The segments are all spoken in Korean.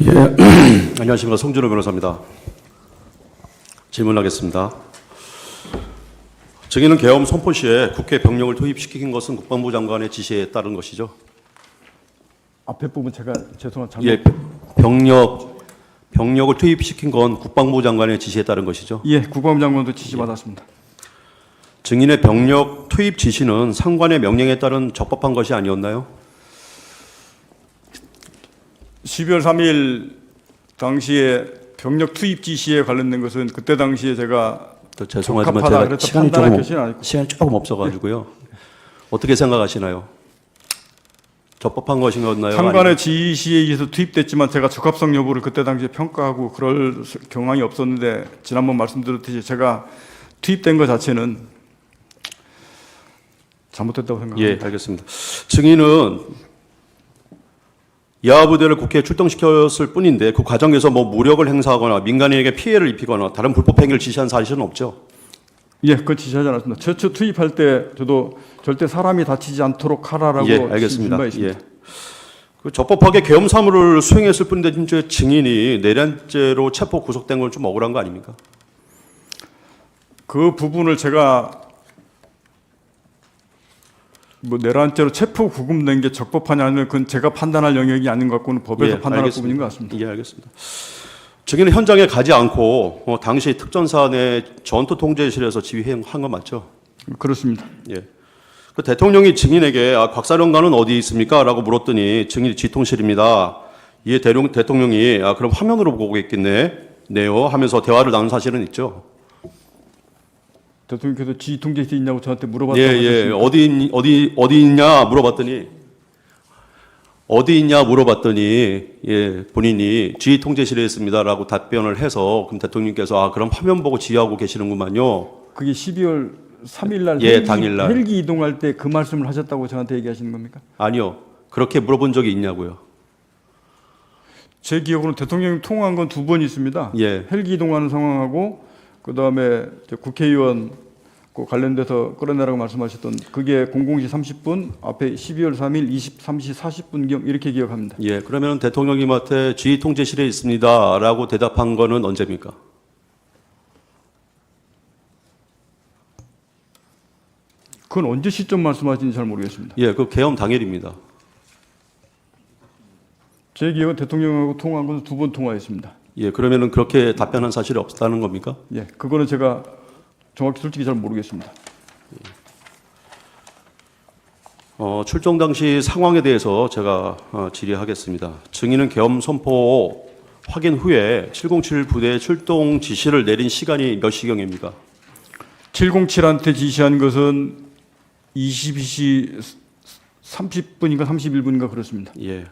예, 안녕하십니까. 송준호 변호사입니다. 질문하겠습니다. 증인은 계엄 선포 시에 국회 병력을 투입시킨 것은 국방부 장관의 지시에 따른 것이죠? 앞에 부분 제가 죄송합니다. 잘못. 예, 병력을 투입시킨 건 국방부 장관의 지시에 따른 것이죠? 예, 국방부 장관도 지시 받았습니다. 증인의 병력 투입 지시는 상관의 명령에 따른 적법한 것이 아니었나요? 12월 3일 당시에 병력 투입 지시에 관련된 것은 그때 당시에 제가 죄송하지만 적합하다 제가 그래서 판단할 것이 아니고. 시간이 조금 없어가지고요. 어떻게 생각하시나요? 적법한 것인가요? 상관의 지시에 의해서 투입됐지만 제가 적합성 여부를 그때 당시에 평가하고 그럴 경황이 없었는데 지난번 말씀드렸듯이 제가 투입된 것 자체는 잘못됐다고 생각합니다. 예, 알겠습니다. 증인은 야부대를 국회에 출동시켰을 뿐인데 그 과정에서 뭐 무력을 행사하거나 민간인에게 피해를 입히거나 다른 불법 행위를 지시한 사실은 없죠? 예, 그건 지시하지 않았습니다. 최초 투입할 때 저도 절대 사람이 다치지 않도록 하라라고 예, 알겠습니다. 바 있습니다. 예. 그 적법하게 계엄 사무를 수행했을 뿐인데 진짜 증인이 내란죄로 체포 구속된 건 좀 억울한 거 아닙니까? 그 부분을 제가 뭐 내란죄로 체포 구금된 게 적법하냐 아니면 그건 제가 판단할 영역이 아닌 것 같고는 법에서 예, 판단할 알겠습니다. 부분인 것 같습니다. 예, 알겠습니다. 증인은 현장에 가지 않고 당시 특전사 내 전투 통제실에서 지휘한 거 맞죠? 그렇습니다. 예. 그 대통령이 증인에게 곽사령관은 어디 있습니까? 라고 물었더니 증인이 지통실입니다. 이에 대통령이 그럼 화면으로 보고 있겠네요 하면서 대화를 나눈 사실은 있죠. 대통령께서 지휘통제실에 있냐고 저한테 물어봤다고 예. 하셨습니다. 어디 있냐 물어봤더니 예, 본인이 지휘통제실에 있습니다라고 답변을 해서 그럼 대통령께서 그럼 화면 보고 지휘하고 계시는구만요. 그게 12월 3일 날 예, 당일날. 헬기 이동할 때 그 말씀을 하셨다고 저한테 얘기하시는 겁니까? 아니요. 그렇게 물어본 적이 있냐고요. 제 기억으로는 대통령이 통화한 건 두 번 있습니다. 예. 헬기 이동하는 상황하고 그다음에 국회의원 그 관련돼서 끌어내라고 말씀하셨던 그게 00시 30분 앞에 12월 3일 23시 40분경 이렇게 기억합니다. 예, 그러면 대통령님한테 지휘통제실에 있습니다라고 대답한 거는 언제입니까? 그건 언제 시점 말씀하시는지 잘 모르겠습니다. 예, 그 계엄 당일입니다. 제 기억은 대통령하고 통화한 건 두 번 통화했습니다. 예, 그러면은 그렇게 답변한 사실이 없다는 겁니까? 예, 그거는 제가 정확히 솔직히 잘 모르겠습니다. 출동 당시 상황에 대해서 제가 질의하겠습니다. 증인은 계엄 선포 확인 후에 707 부대의 출동 지시를 내린 시간이 몇 시경입니까? 707한테 지시한 것은 22시 30분인가 31분인가 그렇습니다. 예.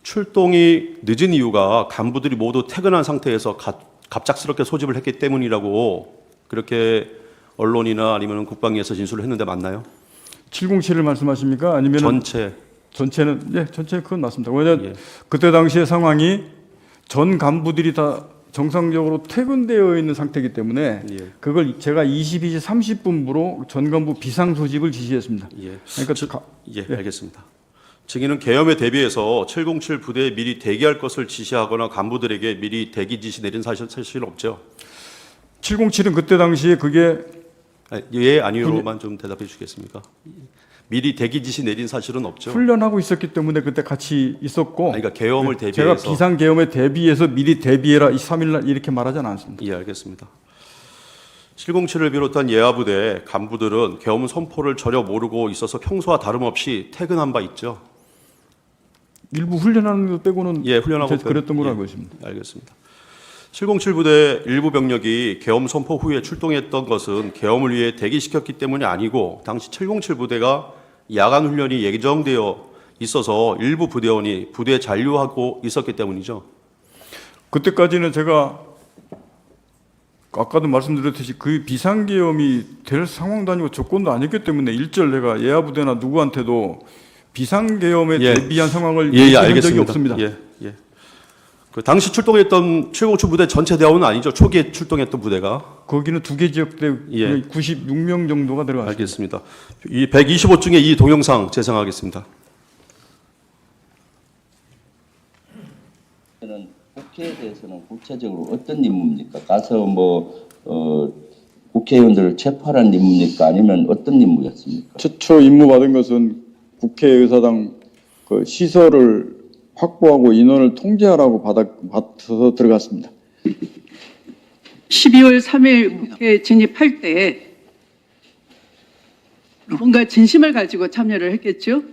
출동이 늦은 이유가 간부들이 모두 퇴근한 상태에서 갑작스럽게 소집을 했기 때문이라고 그렇게 언론이나 아니면 국방위에서 진술을 했는데 맞나요? 707을 말씀하십니까? 아니면 전체는 예, 전체 그건 맞습니다. 왜냐 예. 그때 당시의 상황이 전 간부들이 다 정상적으로 퇴근되어 있는 상태이기 때문에 예. 그걸 제가 22시 30분부로 전 간부 비상 소집을 지시했습니다. 예. 그러니까 예, 알겠습니다. 증인은 계엄에 대비해서 707 부대에 미리 대기할 것을 지시하거나 간부들에게 미리 대기 지시 내린 사실 없죠? 707은 그때 당시에 그게 예, 아니요로만 좀 대답해 주시겠습니까? 미리 대기 지시 내린 사실은 없죠? 훈련하고 있었기 때문에 그때 같이 있었고 그러니까 계엄을 제가 대비해서 비상 계엄에 대비해서 미리 대비해라 23일 날 이렇게 말하지는 않습니다. 예, 알겠습니다. 707을 비롯한 예하부대 간부들은 계엄 선포를 전혀 모르고 있어서 평소와 다름없이 퇴근한 바 있죠? 일부 훈련하는 것 빼고는 예, 훈련하고 그랬던 걸로 예, 알고 있습니다. 알겠습니다. 707 부대 일부 병력이 계엄 선포 후에 출동했던 것은 계엄을 위해 대기시켰기 때문이 아니고 당시 707 부대가 야간 훈련이 예정되어 있어서 일부 부대원이 부대에 잔류하고 있었기 때문이죠. 그때까지는 제가 아까도 말씀드렸듯이 그 비상계엄이 될 상황도 아니고 조건도 아니었기 때문에 일절 내가 예하부대나 누구한테도 비상계엄에 예. 대비한 상황을 예, 얘기한 알겠습니다. 적이 없습니다. 예, 예. 그 당시 출동했던 707 부대 전체 대원은 아니죠. 초기에 출동했던 부대가. 거기는 두 개 지역대 예. 96명 정도가 들어갔습니다. 알겠습니다. 이 125중에 이 동영상 재생하겠습니다. 그러면은 국회에 대해서는 구체적으로 어떤 임무입니까? 가서 국회의원들을 체포하라는 임무입니까? 아니면 어떤 임무였습니까? 최초 임무 받은 것은 국회의사당 그 시설을 확보하고 인원을 통제하라고 받아서 들어갔습니다. 12월 3일 국회에 진입할 때 뭔가 진심을 가지고 참여를 했겠죠.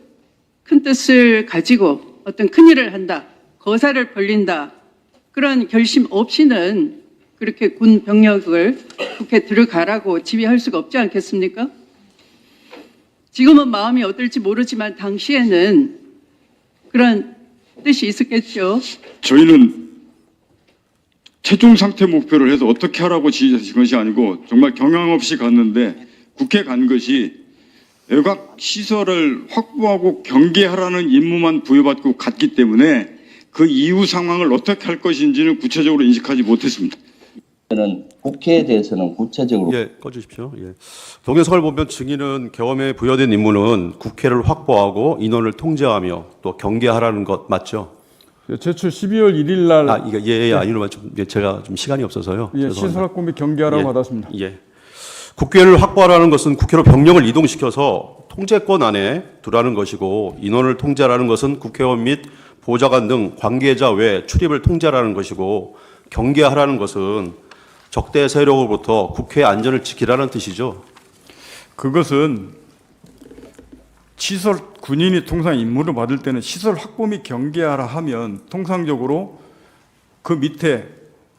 큰 뜻을 가지고 어떤 큰일을 한다, 거사를 벌린다, 그런 결심 없이는 그렇게 군 병력을 국회에 들어가라고 지휘할 수가 없지 않겠습니까? 지금은 마음이 어떨지 모르지만 당시에는 그런 뜻이 있었겠죠. 저희는 최종 상태 목표를 해서 어떻게 하라고 지시하신 것이 아니고 정말 경향 없이 갔는데 국회 간 것이 외곽 시설을 확보하고 경계하라는 임무만 부여받고 갔기 때문에 그 이후 상황을 어떻게 할 것인지는 구체적으로 인식하지 못했습니다. 저는 국회에 대해서는 구체적으로 예, 꺼주십시오. 예. 동영상을 보면 증인은 계엄에 부여된 임무는 국회를 확보하고 인원을 통제하며 또 경계하라는 것 맞죠? 제출 12월 1일 날 이거 아니로만 좀 제가 좀 시간이 없어서요. 죄송합니다. 시설 확보 및 경계하라고 예. 받았습니다. 예. 국회를 확보하라는 것은 국회로 병력을 이동시켜서 통제권 안에 두라는 것이고 인원을 통제하라는 것은 국회의원 및 보좌관 등 관계자 외 출입을 통제하라는 것이고 경계하라는 것은 적대 세력으로부터 국회의 안전을 지키라는 뜻이죠. 그것은 시설 군인이 통상 임무를 받을 때는 시설 확보 및 경계하라 하면 통상적으로 그 밑에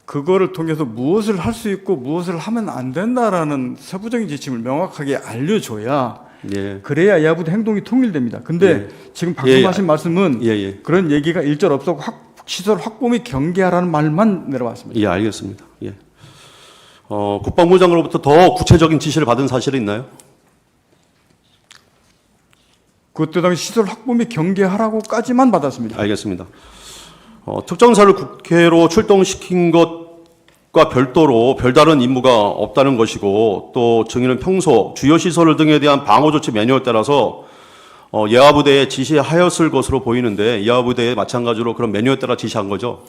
그거를 통해서 무엇을 할 수 있고 무엇을 하면 안 된다라는 세부적인 지침을 명확하게 알려줘야 예. 그래야 야부대 행동이 통일됩니다. 근데 지금 방송하신 말씀은 그런 얘기가 일절 없었고 시설 확보 및 경계하라는 말만 내려왔습니다. 예, 알겠습니다. 예. 국방부 장관으로부터 더 구체적인 지시를 받은 사실이 있나요? 그때 당시 시설 확보 및 경계하라고까지만 받았습니다. 알겠습니다. 특전사를 국회로 출동시킨 것과 별도로 별다른 임무가 없다는 것이고 또 증인은 평소 주요 시설 등에 대한 방어 조치 매뉴얼 따라서 예하부대에 지시하였을 것으로 보이는데 예하부대에 마찬가지로 그런 매뉴얼 따라 지시한 거죠?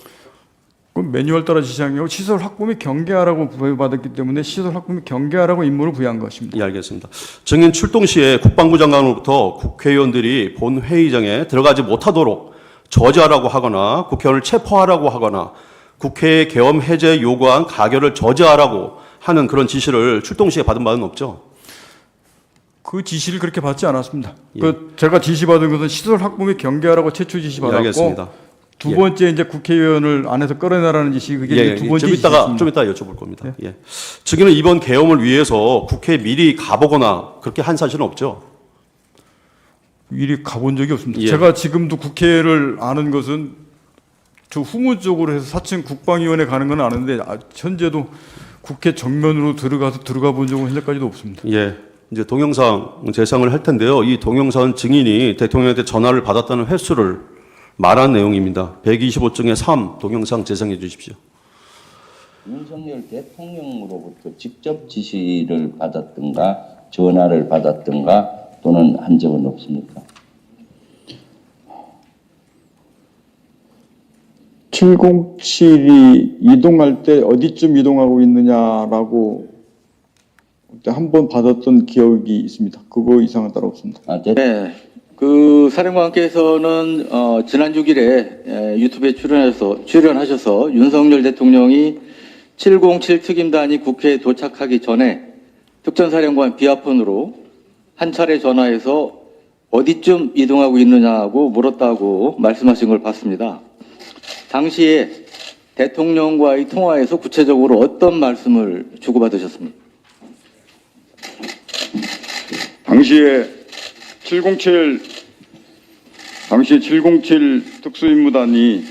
그 매뉴얼 따라 지시한 게 시설 확보 및 경계하라고 부여받았기 때문에 시설 확보 및 경계하라고 임무를 부여한 것입니다. 예, 알겠습니다. 증인 출동 시에 국방부 장관으로부터 국회의원들이 본 회의장에 들어가지 못하도록 저지하라고 하거나 국회의원을 체포하라고 하거나 국회의 계엄 해제 요구한 가결을 저지하라고 하는 그런 지시를 출동 시에 받은 바는 없죠? 그 지시를 그렇게 받지 않았습니다. 제가 지시받은 것은 시설 확보 및 경계하라고 최초 지시 받았고 알겠습니다. 두 번째 이제 국회의원을 안에서 끌어내라는 지시 그게 이제 두 번째 좀 지시였습니다. 좀 이따 여쭤볼 겁니다. 예. 증인은 이번 계엄을 위해서 국회에 미리 가보거나 그렇게 한 사실은 없죠? 미리 가본 적이 없습니다. 예. 제가 지금도 국회를 아는 것은 저 후문 쪽으로 해서 4층 국방위원회 가는 건 아는데 현재도 국회 정면으로 들어가 본 적은 현재까지도 없습니다. 예. 이제 동영상 재상을 할 텐데요. 이 동영상 증인이 대통령한테 전화를 받았다는 횟수를 말한 내용입니다. 125쪽의 3 동영상 재상해 주십시오. 윤석열 대통령으로부터 직접 지시를 받았든가 전화를 받았든가 또는 한 적은 없습니까? 707이 이동할 때 어디쯤 이동하고 있느냐라고 한 번 받았던 기억이 있습니다. 그거 이상은 따로 없습니다. 네, 그 사령관께서는 지난 6일에 유튜브에 출연하셔서 윤석열 대통령이 707 특임단이 국회에 도착하기 전에 특전사령관 비아폰으로 한 차례 전화해서 어디쯤 이동하고 있느냐고 물었다고 말씀하신 걸 봤습니다. 당시에 대통령과의 통화에서 구체적으로 어떤 말씀을 주고받으셨습니까? 당시에 707 특수임무단이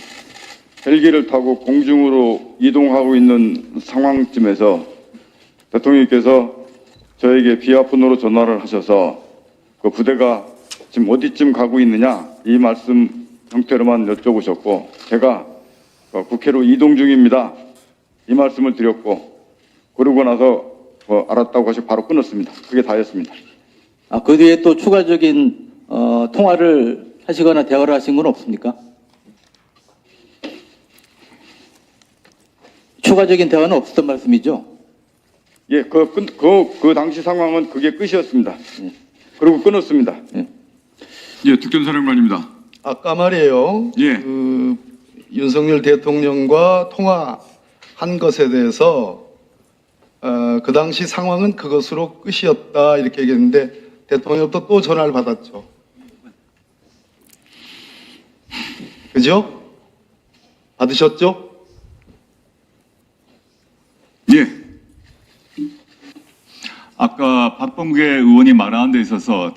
헬기를 타고 공중으로 이동하고 있는 상황쯤에서 대통령께서 저에게 비아폰으로 전화를 하셔서 그 부대가 지금 어디쯤 가고 있느냐 이 말씀 형태로만 여쭤보셨고 제가 국회로 이동 중입니다 이 말씀을 드렸고 그러고 나서 알았다고 하시고 바로 끊었습니다. 그게 다였습니다. 그 뒤에 또 추가적인 통화를 하시거나 대화를 하신 건 없습니까? 추가적인 대화는 없었던 말씀이죠? 예, 그 당시 상황은 그게 끝이었습니다. 그리고 끊었습니다. 예, 특전사령관입니다. 아까 말이에요. 예. 그 윤석열 대통령과 통화한 것에 대해서 그 당시 상황은 그것으로 끝이었다 이렇게 얘기했는데 대통령도 또 전화를 받았죠. 그죠? 받으셨죠? 예. 아까 박범계 의원이 말한 데 있어서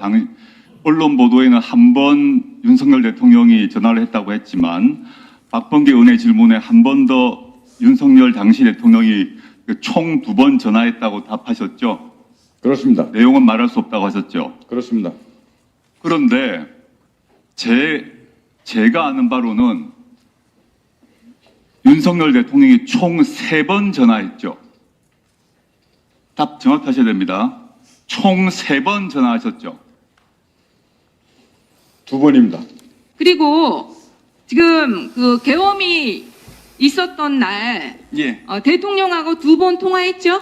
언론 보도에는 한 번 윤석열 대통령이 전화를 했다고 했지만 박범계 의원의 질문에 한 번 더 윤석열 당시 대통령이 총 2번 전화했다고 답하셨죠? 그렇습니다. 내용은 말할 수 없다고 하셨죠? 그렇습니다. 그런데 제가 아는 바로는 윤석열 대통령이 총 3번 전화했죠. 답 정확하셔야 됩니다. 총 3번 전화하셨죠. 2번입니다. 그리고 지금 그 계엄이 있었던 날 예. 대통령하고 2번 통화했죠?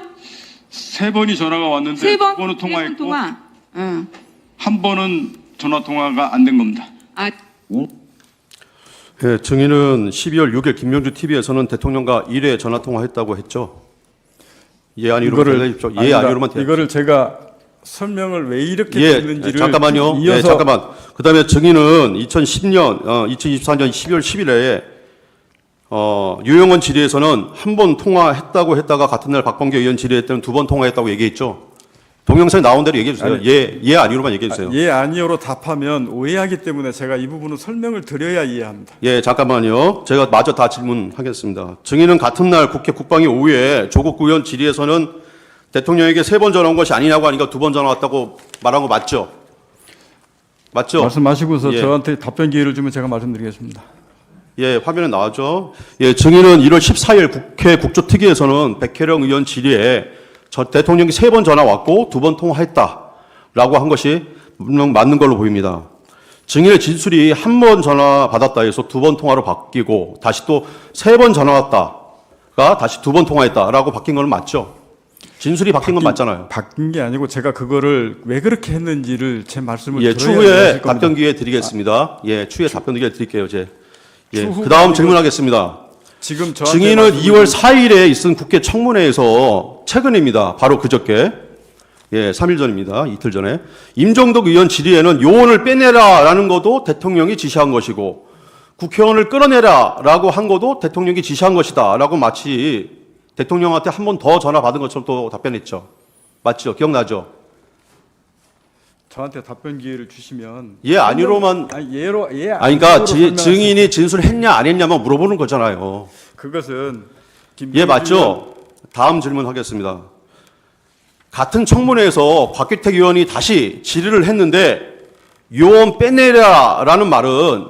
3번이 전화가 왔는데 3번 2번은 통화했고 통화. 응. 한 번은 전화 통화가 안 된 겁니다. 아, 예, 증인은 12월 6일 김명주 TV에서는 대통령과 1회 전화 통화했다고 했죠. 예 아니로만 대답해주십시오. 예 아니다. 아니로만 대답. 이거를 제가 설명을 왜 이렇게 예, 했는지를 잠깐만요. 이어서 예, 잠깐만. 그다음에 증인은 2010년, 2024년 12월 10일에 유영원 질의에서는 한 번 통화했다고 했다가 같은 날 박범계 의원 질의할 때는 2번 통화했다고 얘기했죠. 동영상에 나온 대로 얘기해 주세요. 아니, 예 아니로만 얘기해 주세요. 예 아니요로 답하면 오해하기 때문에 제가 이 부분은 설명을 드려야 이해합니다. 예, 잠깐만요. 제가 마저 다 질문하겠습니다. 증인은 같은 날 국회 국방위 오후에 조국 의원 질의에서는 대통령에게 3번 전화 온 것이 아니냐고 하니까 2번 전화 왔다고 말한 거 맞죠? 맞죠? 말씀하시고서 예. 저한테 답변 기회를 주면 제가 말씀드리겠습니다. 예, 화면에 나왔죠. 예, 증인은 1월 14일 국회 국조특위에서는 백혜령 의원 질의에 대통령이 3번 전화 왔고 2번 통화했다라고 한 것이 분명 맞는 걸로 보입니다. 증인의 진술이 한 번 전화 받았다 해서 2번 통화로 바뀌고 다시 또 3번 전화 왔다가 다시 2번 통화했다라고 바뀐 건 맞죠? 진술이 바뀐 건 맞잖아요. 바뀐 게 아니고 제가 그거를 왜 그렇게 했는지를 제 말씀을 예, 들어야 추후에 이해하실 겁니다. 답변 기회 드리겠습니다. 예, 추후에 답변 기회 드릴게요, 제. 예, 추후가 그 다음 아니고 질문하겠습니다. 지금 저한테 증인은 말씀을 2월 4일에 있은 국회 청문회에서 최근입니다. 바로 그저께. 예, 3일 전입니다. 이틀 전에. 임종덕 의원 질의에는 요원을 빼내라라는 것도 대통령이 지시한 것이고 국회의원을 끌어내라라고 한 것도 대통령이 지시한 것이다라고 마치 대통령한테 한 번 더 전화 받은 것처럼 또 답변했죠. 맞죠? 기억나죠? 저한테 답변 기회를 주시면 예, 아니로만. 아니 예로 예 아니, 그러니까 아니로로 설명할 수 증인이 진술했냐 안 했냐만 물어보는 거잖아요. 그것은 예, 맞죠? 다음 질문 하겠습니다. 같은 청문회에서 곽규택 의원이 다시 질의를 했는데 요원 빼내라라는 말은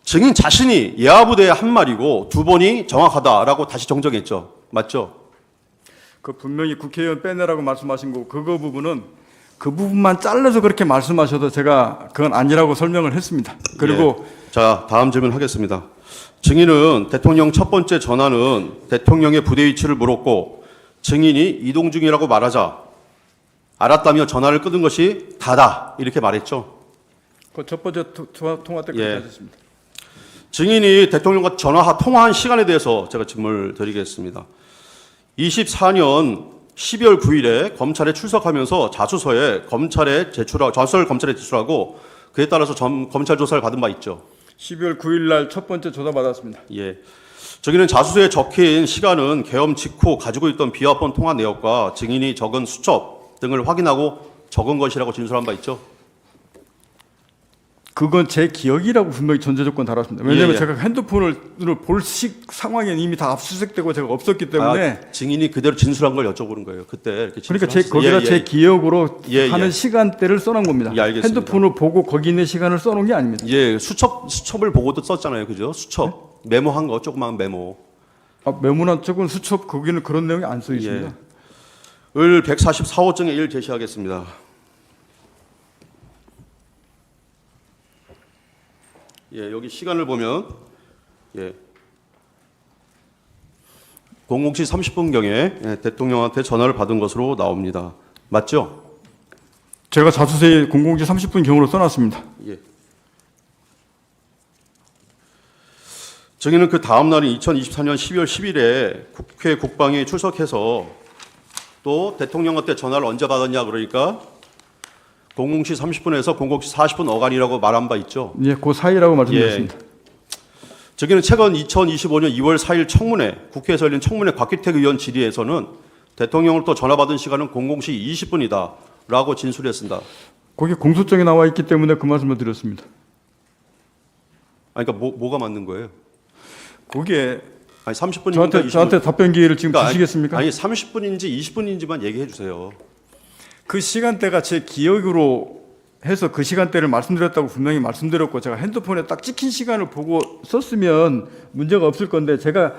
증인 자신이 예하부대의 한 말이고 2번이 정확하다라고 다시 정정했죠. 맞죠? 그 분명히 국회의원 빼내라고 말씀하신 거고 그거 부분은 그 부분만 잘라서 그렇게 말씀하셔도 제가 그건 아니라고 설명을 했습니다. 그리고 예. 자, 다음 질문 하겠습니다. 증인은 대통령 첫 번째 전화는 대통령의 부대 위치를 물었고 증인이 이동 중이라고 말하자 알았다며 전화를 끊은 것이 다다 이렇게 말했죠. 그 첫 번째 통화 때 그렇게 예. 하셨습니다. 증인이 대통령과 통화한 시간에 대해서 제가 질문을 드리겠습니다. 24년 12월 9일에 검찰에 출석하면서 자수서에 자수서를 검찰에 제출하고 그에 따라서 검찰 조사를 받은 바 있죠. 12월 9일 날 첫 번째 조사 받았습니다. 예. 증인은 자수서에 적힌 시간은 계엄 직후 가지고 있던 비화폰 통화 내역과 증인이 적은 수첩 등을 확인하고 적은 것이라고 진술한 바 있죠. 그건 제 기억이라고 분명히 전제 조건 달았습니다. 왜냐하면 예, 예. 제가 핸드폰을 볼 상황에는 이미 다 압수수색되고 제가 없었기 때문에 증인이 그대로 진술한 걸 여쭤보는 거예요. 그때 이렇게 그러니까 진술하셨어요. 거기다 제 기억으로 예, 하는 예. 시간대를 써놓은 겁니다. 예, 알겠습니다. 핸드폰을 보고 거기 있는 시간을 써놓은 게 아닙니다. 예, 수첩을 보고도 썼잖아요. 그죠? 수첩. 메모한 거, 조그만 메모. 메모나 쪽은 수첩 거기는 그런 내용이 안 써 있습니다. 예. 을 144호증의 1 제시하겠습니다. 예, 여기 시간을 보면 예. 00시 30분경에 대통령한테 전화를 받은 것으로 나옵니다. 맞죠? 제가 자수서에 00시 30분 경으로 써놨습니다. 예. 저기는 그 다음 날인 2024년 12월 10일에 국회 국방에 출석해서 또 대통령한테 전화를 언제 받았냐 그러니까 00시 30분에서 00시 40분 어간이라고 말한 바 있죠. 예, 그 사이라고 말씀드렸습니다. 저기는 최근 2025년 2월 4일 청문회, 국회에서 열린 청문회 곽기택 의원 질의에서는 대통령을 또 전화 받은 시간은 00시 20분이다 라고 진술했습니다. 거기 공소장에 나와 있기 때문에 그 말씀을 드렸습니다. 아니, 그러니까 뭐가 맞는 거예요? 거기에 아니 30분인가 저한테 답변 기회를 지금 그러니까 주시겠습니까? 아니 30분인지 20분인지만 얘기해 주세요. 그 시간대가 제 기억으로 해서 그 시간대를 말씀드렸다고 분명히 말씀드렸고 제가 핸드폰에 딱 찍힌 시간을 보고 썼으면 문제가 없을 건데 제가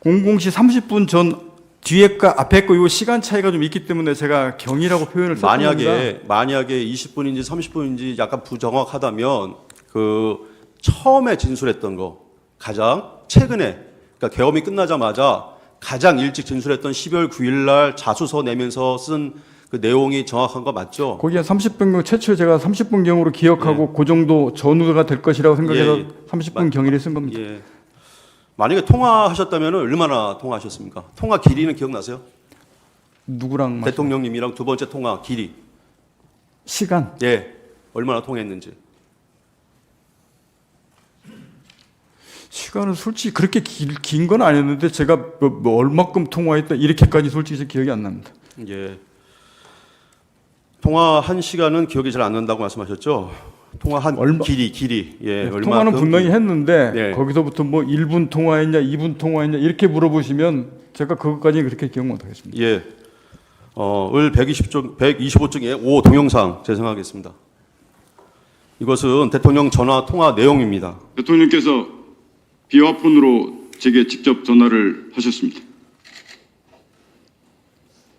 00시 30분 전 뒤에 거 앞에 거 이 시간 차이가 좀 있기 때문에 제가 경이라고 표현을 썼습니다. 만약에 20분인지 30분인지 약간 부정확하다면 그 처음에 진술했던 거 가장 최근에 그러니까 계엄이 끝나자마자 가장 일찍 진술했던 12월 9일 날 자수서 내면서 쓴 그 내용이 정확한 거 맞죠? 거기에 30분경 최초에 제가 30분경으로 기억하고 그 정도 전후가 될 것이라고 생각해서 30분 경위를 쓴 겁니다. 예. 만약에 통화하셨다면 얼마나 통화하셨습니까? 통화 길이는 기억나세요? 누구랑 대통령님이랑 두 번째 통화 길이. 시간 예. 얼마나 통했는지. 시간은 솔직히 그렇게 긴 건 아니었는데 제가 뭐 얼마큼 통화했다 이렇게까지 솔직히 기억이 안 납니다. 예. 통화한 시간은 기억이 잘 안 난다고 말씀하셨죠? 통화한 길이. 예. 네, 얼마큼 통화는 분명히 했는데 네. 거기서부터 뭐 1분 통화했냐 2분 통화했냐 이렇게 물어보시면 제가 그것까지는 그렇게 기억 못 하겠습니다. 예. 을 125쪽에 5 동영상 제공하겠습니다. 이것은 대통령 전화 통화 내용입니다. 대통령께서 비화폰으로 제게 직접 전화를 하셨습니다.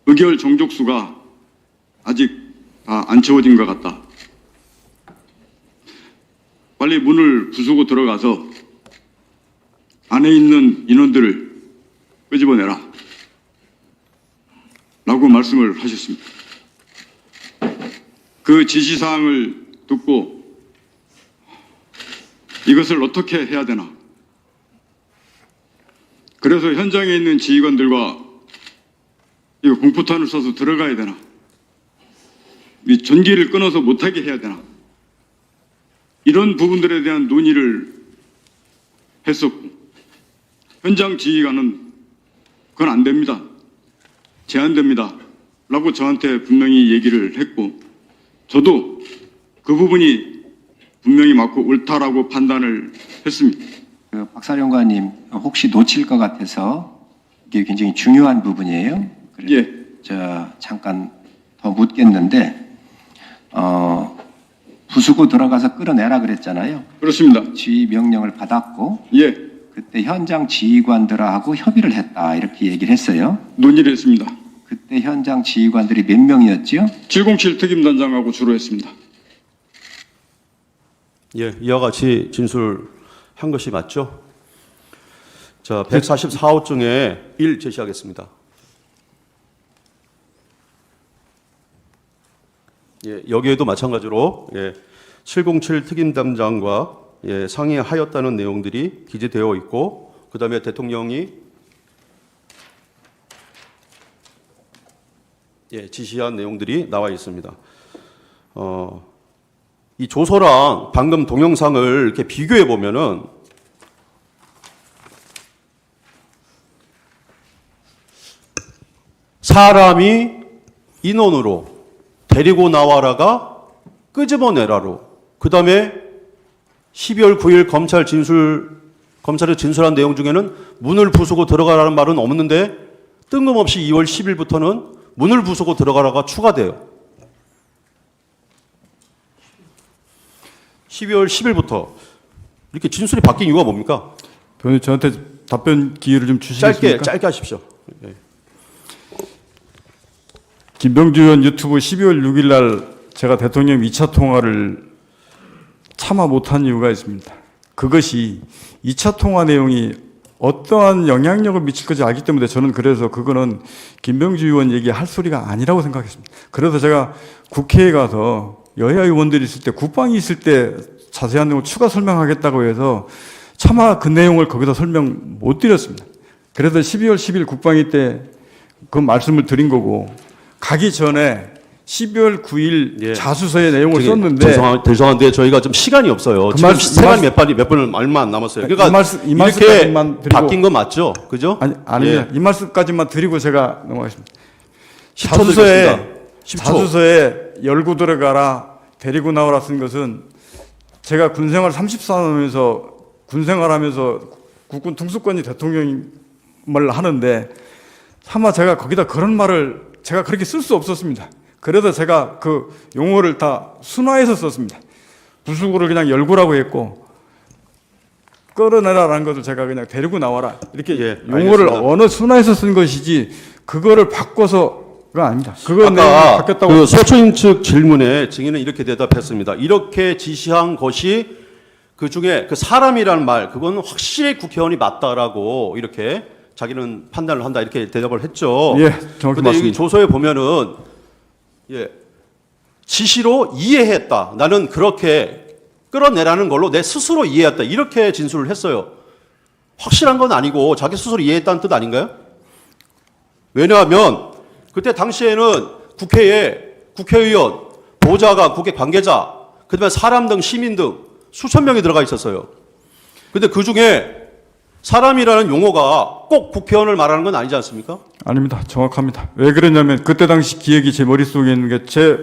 의결 정족수가 아직 다 안 채워진 것 같다. 빨리 문을 부수고 들어가서 안에 있는 인원들을 끄집어내라. 라고 말씀을 하셨습니다. 그 지시사항을 듣고 이것을 어떻게 해야 되나. 그래서 현장에 있는 지휘관들과 이거 공포탄을 쏴서 들어가야 되나. 이 전기를 끊어서 못하게 해야 되나. 이런 부분들에 대한 논의를 했었고 현장 지휘관은 그건 안 됩니다. 제한됩니다. 라고 저한테 분명히 얘기를 했고 저도 그 부분이 분명히 맞고 옳다라고 판단을 했습니다. 그 박사령관님 혹시 놓칠 것 같아서 이게 굉장히 중요한 부분이에요. 그래서 예. 저 잠깐 더 묻겠는데 부수고 들어가서 끌어내라 그랬잖아요. 그렇습니다. 지휘 명령을 받았고 예. 그때 현장 지휘관들하고 협의를 했다 이렇게 얘기를 했어요. 논의를 했습니다. 그때 현장 지휘관들이 몇 명이었죠? 707 특임단장하고 주로 했습니다. 예, 이와 같이 진술한 것이 맞죠? 자, 144호 중에 1 제시하겠습니다. 예, 여기에도 마찬가지로 707 특임단장과 상의하였다는 내용들이 기재되어 있고 그 다음에 대통령이 지시한 내용들이 나와 있습니다. 이 조서랑 방금 동영상을 이렇게 비교해 보면은 사람이 인원으로 데리고 나와라가 끄집어내라로 그 다음에 12월 9일 검찰이 진술한 내용 중에는 문을 부수고 들어가라는 말은 없는데 뜬금없이 2월 10일부터는 문을 부수고 들어가라가 추가돼요. 12월 10일부터 이렇게 진술이 바뀐 이유가 뭡니까? 변호사님 저한테 답변 기회를 좀 주시겠습니까? 짧게 하십시오. 예. 김병주 의원 유튜브 12월 6일 날 제가 대통령 2차 통화를 참아 못한 이유가 있습니다. 그것이 2차 통화 내용이 어떠한 영향력을 미칠 건지 알기 때문에 저는 그래서 그거는 김병주 의원 얘기할 소리가 아니라고 생각했습니다. 그래서 제가 국회에 가서 여야 의원들이 있을 때 국방이 있을 때 자세한 내용을 추가 설명하겠다고 해서 차마 그 내용을 거기서 설명 못 드렸습니다. 그래서 12월 10일 국방위 때 그 말씀을 드린 거고 가기 전에 12월 9일 예. 자수서의 내용을 저기 썼는데 죄송한데 저희가 좀 시간이 없어요. 그 지금 말씀- 시간 몇 분을 얼마 안 남았어요. 그러니까 이 말씀 이렇게 말씀까지만 드리고 바뀐 건 맞죠? 그죠? 아닙니다. 예. 이 말씀까지만 드리고 제가 넘어가겠습니다. 10초 드리겠습니다. 10초. 자수서에 열고 들어가라 데리고 나오라 쓴 것은 제가 군생활 34년하면서 군생활하면서 국군 통수권이 대통령을 하는데 차마 제가 거기다 그런 말을 제가 그렇게 쓸 수 없었습니다. 그래서 제가 그 용어를 다 순화해서 썼습니다. 부수고를 그냥 열고라고 했고 끌어내라라는 것을 제가 그냥 데리고 나와라 이렇게 예, 용어를 알겠습니다. 언어 순화해서 쓴 것이지 그거를 바꿔서가 아닙니다. 그거 내용이 아까 바뀌었다고 그 소초인 측 질문에 증인은 이렇게 대답했습니다. 이렇게 지시한 것이 그 중에 그 사람이라는 말, 그건 확실히 국회의원이 맞다라고 이렇게 자기는 판단을 한다 이렇게 대답을 했죠. 예, 정확히 근데 여기 맞습니다. 조서에 보면은 예, 지시로 이해했다. 나는 그렇게 끌어내라는 걸로 내 스스로 이해했다. 이렇게 진술을 했어요. 확실한 건 아니고 자기 스스로 이해했다는 뜻 아닌가요? 왜냐하면 그때 당시에는 국회에 국회의원, 보좌관, 국회 관계자, 그다음에 사람 등 시민 등 수천 명이 들어가 있었어요. 근데 그 중에 사람이라는 용어가 꼭 국회의원을 말하는 건 아니지 않습니까? 아닙니다. 정확합니다. 왜 그러냐면 그때 당시 기획이 제 머릿속에 있는 게 제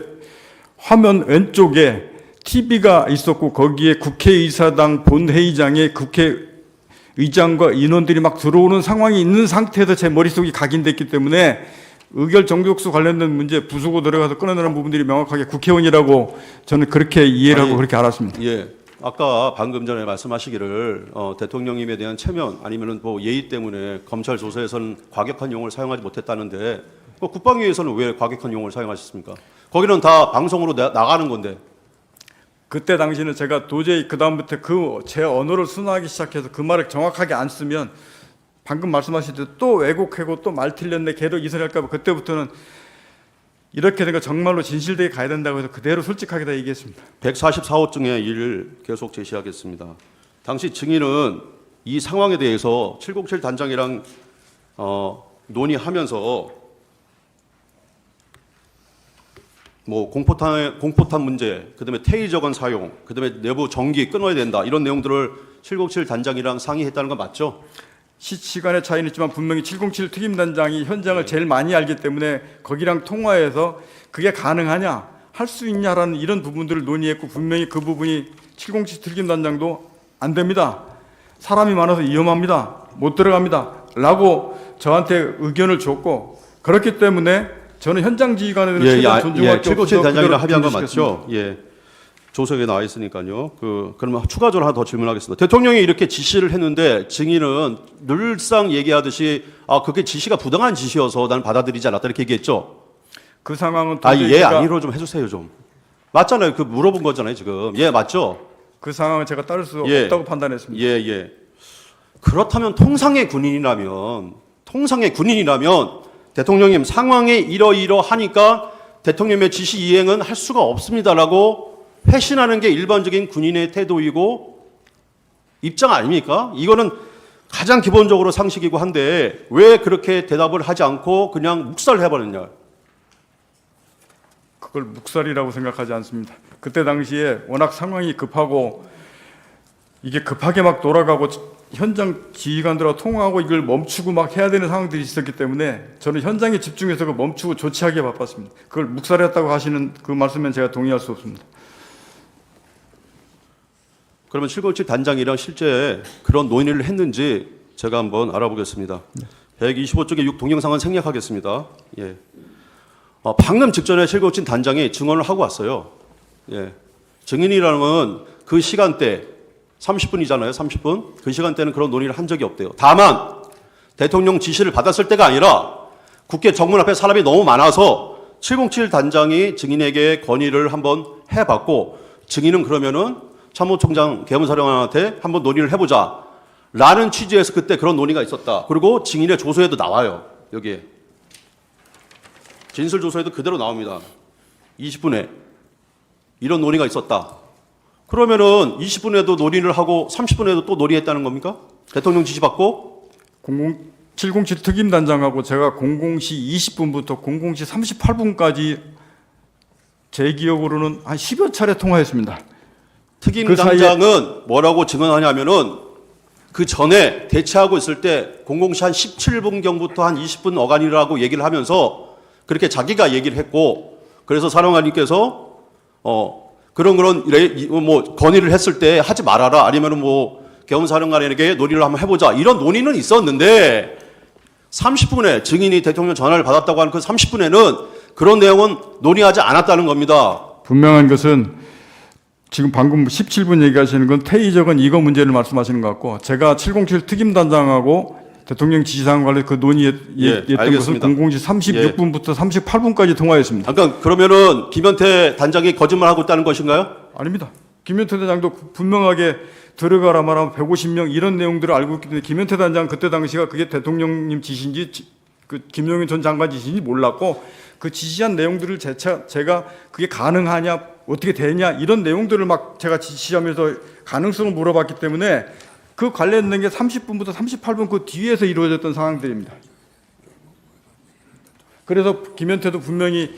화면 왼쪽에 TV가 있었고 거기에 국회의사당 본회의장에 국회의장과 인원들이 막 들어오는 상황이 있는 상태에서 제 머릿속이 각인됐기 때문에 의결 정족수 관련된 문제 부수고 들어가서 끊어내는 부분들이 명확하게 국회의원이라고 저는 그렇게 이해를 하고 아니, 그렇게 알았습니다. 예. 아까 방금 전에 말씀하시기를 대통령님에 대한 체면 아니면은 뭐 예의 때문에 검찰 조사에서는 과격한 용어를 사용하지 못했다는데 그 국방위에서는 왜 과격한 용어를 사용하셨습니까? 거기는 다 방송으로 나가는 건데. 그때 당시는 제가 도저히 그 다음부터 그 제 언어를 순화하기 시작해서 그 말을 정확하게 안 쓰면 방금 말씀하신 또 왜곡하고 또 말 틀렸네 걔로 이선할까 봐 그때부터는 이렇게 된 거 정말로 진실되게 가야 된다고 해서 그대로 솔직하게 다 얘기했습니다. 144호 중에 일을 계속 제시하겠습니다. 당시 증인은 이 상황에 대해서 707 단장이랑 논의하면서 뭐 공포탄 문제, 그다음에 테이저건 사용, 그다음에 내부 전기 끊어야 된다 이런 내용들을 707 단장이랑 상의했다는 건 맞죠? 시간의 차이는 있지만 분명히 707 특임단장이 현장을 제일 많이 알기 때문에 거기랑 통화해서 그게 가능하냐 할 수 있냐라는 이런 부분들을 논의했고 분명히 그 부분이 707 특임단장도 안 됩니다. 사람이 많아서 위험합니다. 못 들어갑니다. 라고 저한테 의견을 줬고 그렇기 때문에 저는 현장 지휘관에 대한 최대한 존중할 게 707 없어서 단장이랑 합의한 거 준비시켰습니다. 맞죠? 예. 조서에 나와 있으니까요. 그러면 추가적으로 하나 더 질문하겠습니다. 대통령이 이렇게 지시를 했는데 증인은 늘상 얘기하듯이 그게 지시가 부당한 지시여서 나는 받아들이지 않았다 이렇게 얘기했죠. 그 상황은 예 제가 아니로 좀 해주세요 좀. 맞잖아요. 그 물어본 거잖아요 지금. 예 맞죠. 그 상황을 제가 따를 수 예. 없다고 판단했습니다. 예. 그렇다면 통상의 군인이라면 대통령님 상황에 이러이러하니까 대통령의 지시 이행은 할 수가 없습니다라고 회신하는 게 일반적인 군인의 태도이고 입장 아닙니까? 이거는 가장 기본적으로 상식이고 한데 왜 그렇게 대답을 하지 않고 그냥 묵살해버렸냐? 그걸 묵살이라고 생각하지 않습니다. 그때 당시에 워낙 상황이 급하고 이게 급하게 막 돌아가고 현장 지휘관들하고 통화하고 이걸 멈추고 막 해야 되는 상황들이 있었기 때문에 저는 현장에 집중해서 그 멈추고 조치하기에 바빴습니다. 그걸 묵살했다고 하시는 그 말씀엔 제가 동의할 수 없습니다. 그러면 707 단장이랑 실제 그런 논의를 했는지 제가 한번 알아보겠습니다. 125쪽의 6 동영상은 생략하겠습니다. 예. 방금 직전에 707 단장이 증언을 하고 왔어요. 예. 증인이라는 건 그 시간대 30분이잖아요. 30분. 그 시간대는 그런 논의를 한 적이 없대요. 다만 대통령 지시를 받았을 때가 아니라 국회 정문 앞에 사람이 너무 많아서 707 단장이 증인에게 건의를 한번 해봤고 증인은 그러면은 참모총장 계엄사령관한테 한번 논의를 해보자 라는 취지에서 그때 그런 논의가 있었다. 그리고 증인의 조서에도 나와요. 여기에. 진술 조서에도 그대로 나옵니다. 20분에 이런 논의가 있었다. 그러면은 20분에도 논의를 하고 30분에도 또 논의했다는 겁니까? 대통령 지시받고? 707 특임단장하고 제가 00시 20분부터 00시 38분까지 제 기억으로는 한 10여 차례 통화했습니다. 특임단장은 뭐라고 증언하냐면은 그 전에 대치하고 있을 때 00시 한 17분경부터 한 20분 어간이라고 얘기를 하면서 그렇게 자기가 얘기를 했고, 그래서 사령관님께서 그런 뭐 건의를 했을 때 하지 말아라, 아니면은 뭐 개헌사령관에게 논의를 한번 해보자, 이런 논의는 있었는데 30분에 증인이 대통령 전화를 받았다고 하는 그 30분에는 그런 내용은 논의하지 않았다는 겁니다. 분명한 것은 지금 방금 17분 얘기하시는 건 태의적은 이거 문제를 말씀하시는 것 같고, 제가 707 특임단장하고 대통령 지시사항 관련 그 논의했던 것은 알겠습니다. 00시 36분부터 38분까지 통화했습니다. 그러니까 그러면은 김현태 단장이 거짓말하고 있다는 것인가요? 아닙니다. 김현태 단장도 분명하게 들어가라 말하면 150명 이런 내용들을 알고 있기 때문에 김현태 단장 그때 당시가 그게 대통령님 지시인지 그 김용현 전 장관 지시인지 몰랐고, 그 지시한 내용들을 제가 그게 가능하냐, 어떻게 되냐, 이런 내용들을 막 제가 지시하면서 가능성을 물어봤기 때문에 그 관련된 게 30분부터 38분 그 뒤에서 이루어졌던 상황들입니다. 그래서 김현태도 분명히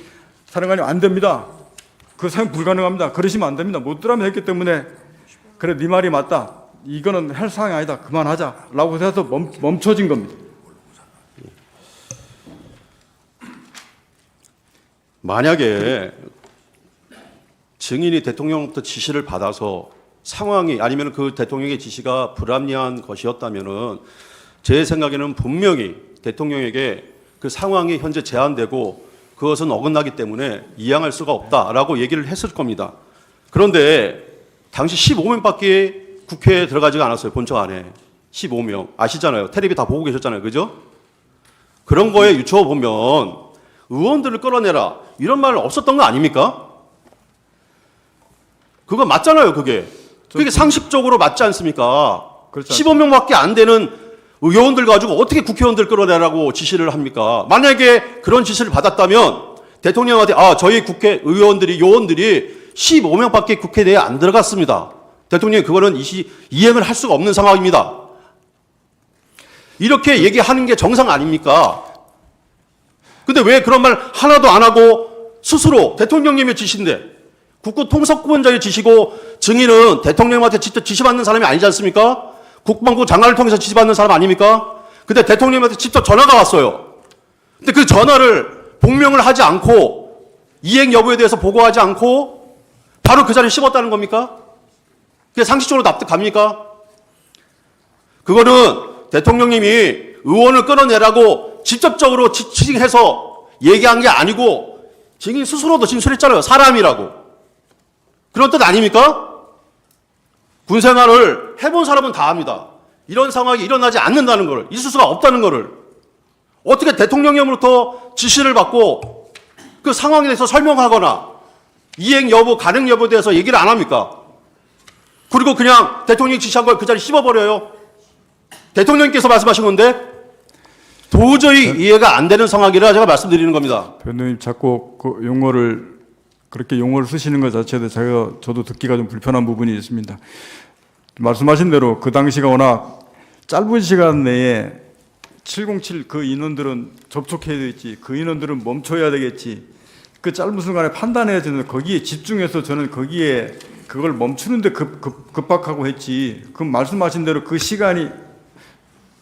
사령관님 안 됩니다. 그 사용 불가능합니다. 그러시면 안 됩니다. 못 들으면 했기 때문에 그래 네 말이 맞다. 이거는 할 상황이 아니다. 그만하자라고 해서 멈춰진 겁니다. 만약에 증인이 대통령부터 지시를 받아서 상황이 아니면 그 대통령의 지시가 불합리한 것이었다면은 제 생각에는 분명히 대통령에게 그 상황이 현재 제한되고 그것은 어긋나기 때문에 이양할 수가 없다라고 얘기를 했을 겁니다. 그런데 당시 15명밖에 국회에 들어가지가 않았어요. 본청 안에. 15명. 아시잖아요. 텔레비 다 보고 계셨잖아요. 그죠? 그런 거에 유추어 보면 의원들을 끌어내라, 이런 말 없었던 거 아닙니까? 그거 맞잖아요. 그게 상식적으로 맞지 않습니까? 그렇죠. 15명밖에 안 되는 의원들 가지고 어떻게 국회의원들 끌어내라고 지시를 합니까? 만약에 그런 지시를 받았다면 대통령한테 저희 국회의원들이 요원들이 15명밖에 국회 내에 안 들어갔습니다. 대통령이 그거는 이행을 할 수가 없는 상황입니다. 이렇게 얘기하는 게 정상 아닙니까? 근데 왜 그런 말 하나도 안 하고 스스로 대통령님의 지시인데, 국가통섭부원장의 지시고 증인은 대통령한테 직접 지시받는 사람이 아니지 않습니까? 국방부 장관을 통해서 지시받는 사람 아닙니까? 근데 대통령한테 직접 전화가 왔어요. 근데 그 전화를 복명을 하지 않고 이행 여부에 대해서 보고하지 않고 바로 그 자리에 씹었다는 겁니까? 그게 상식적으로 납득갑니까? 그거는 대통령님이 의원을 끌어내라고 직접적으로 지시해서 얘기한 게 아니고 증인 스스로도 진술했잖아요. 사람이라고. 그런 뜻 아닙니까? 군생활을 해본 사람은 다 압니다. 이런 상황이 일어나지 않는다는 걸, 있을 수가 없다는 거를. 어떻게 대통령님으로부터 지시를 받고 그 상황에 대해서 설명하거나 이행 여부, 가능 여부에 대해서 얘기를 안 합니까? 그리고 그냥 대통령이 지시한 걸 그 자리에 씹어버려요. 대통령님께서 말씀하신 건데 도저히 이해가 안 되는 상황이라 제가 말씀드리는 겁니다. 변호사님 자꾸 그 그렇게 용어를 쓰시는 것 자체도 저도 듣기가 좀 불편한 부분이 있습니다. 말씀하신 대로 그 당시가 워낙 짧은 시간 내에 707 그 인원들은 접촉해야 되겠지, 그 인원들은 멈춰야 되겠지, 그 짧은 순간에 판단해야 되는 거기에 집중해서 저는 거기에 그걸 멈추는데 급박하고 했지. 그 말씀하신 대로 그 시간이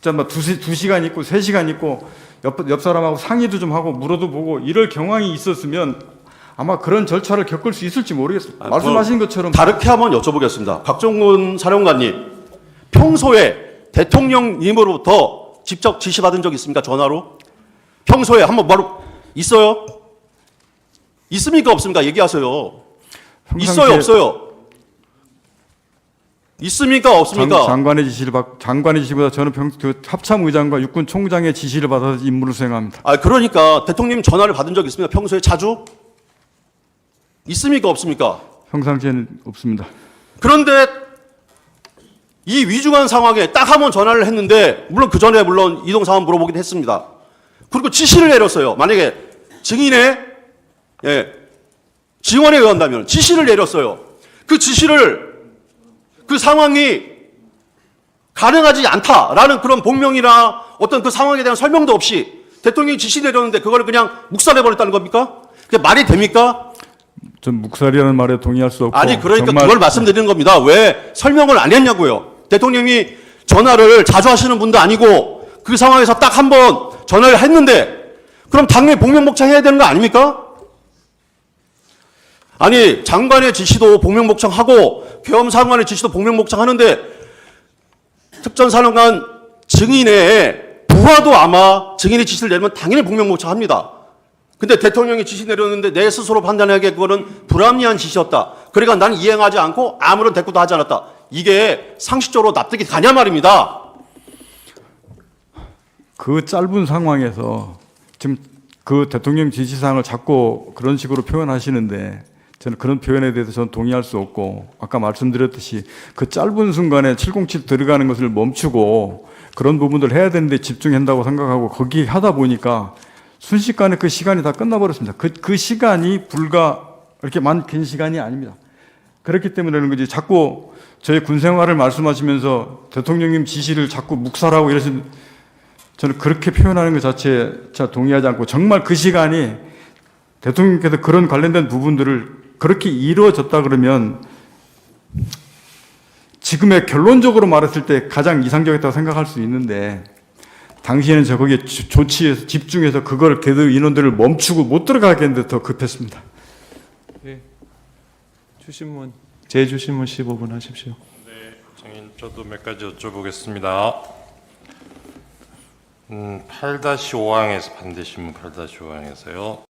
두 시간 있고 3시간 있고 옆 사람하고 상의도 좀 하고 물어도 보고 이럴 경황이 있었으면 아마 그런 절차를 겪을 수 있을지 모르겠습니다. 말씀하신 것처럼 다르게 한번 여쭤보겠습니다. 박종훈 사령관님, 평소에 대통령님으로부터 직접 지시받은 적 있습니까? 전화로? 평소에 한번 바로 있어요? 있습니까? 없습니까? 얘기하세요. 있어요? 없어요? 있습니까? 없습니까? 장관의 지시보다 저는 그 합참의장과 육군총장의 지시를 받아서 임무를 수행합니다. 그러니까 대통령 전화를 받은 적 있습니까? 평소에 자주? 있습니까? 없습니까? 평상시에는 없습니다. 그런데 이 위중한 상황에 딱 한 번 전화를 했는데, 물론 그 전에 물론 이동 상황 물어보긴 했습니다. 그리고 지시를 내렸어요. 만약에 증인의 지원에 의한다면 지시를 내렸어요. 그 지시를, 그 상황이 가능하지 않다라는 그런 본명이나 어떤 그 상황에 대한 설명도 없이 대통령이 지시 내렸는데 그걸 그냥 묵살해버렸다는 겁니까? 그게 말이 됩니까? 전 묵살이라는 말에 동의할 수 없고. 아니, 그러니까 정말 그걸 말씀드리는 겁니다. 왜 설명을 안 했냐고요. 대통령이 전화를 자주 하시는 분도 아니고 그 상황에서 딱 한 번 전화를 했는데 그럼 당연히 복명복창해야 되는 거 아닙니까? 아니, 장관의 지시도 복명복창하고 계엄사령관의 지시도 복명복창하는데 특전사령관 증인의 부하도 아마 증인의 지시를 내리면 당연히 복명복창합니다. 근데 대통령이 지시 내렸는데 내 스스로 판단하기에 그거는 불합리한 지시였다. 그러니까 나는 이행하지 않고 아무런 대꾸도 하지 않았다. 이게 상식적으로 납득이 가냐 말입니다. 그 짧은 상황에서 지금 그 대통령 지시사항을 자꾸 그런 식으로 표현하시는데 저는 그런 표현에 대해서 저는 동의할 수 없고, 아까 말씀드렸듯이 그 짧은 순간에 707 들어가는 것을 멈추고 그런 부분들 해야 되는데 집중한다고 생각하고 거기 하다 보니까 순식간에 그 시간이 다 끝나버렸습니다. 그 시간이 불과 이렇게 긴 시간이 아닙니다. 그렇기 때문에 거지. 자꾸 저희 군 생활을 말씀하시면서 대통령님 지시를 자꾸 묵살하고 이러신, 저는 그렇게 표현하는 것 자체에 제가 동의하지 않고, 정말 그 시간이 대통령께서 그런 관련된 부분들을 그렇게 이루어졌다 그러면 지금의 결론적으로 말했을 때 가장 이상적이었다고 생각할 수 있는데, 당시에는 저 거기에 조치해서 집중해서 그걸 걔들 인원들을 멈추고 못 들어가게 했는데 더 급했습니다. 주신문, 재주신문 15분 하십시오. 네, 증인 저도 몇 가지 여쭤보겠습니다. 8-5항에서 반대신문 8-5항에서요.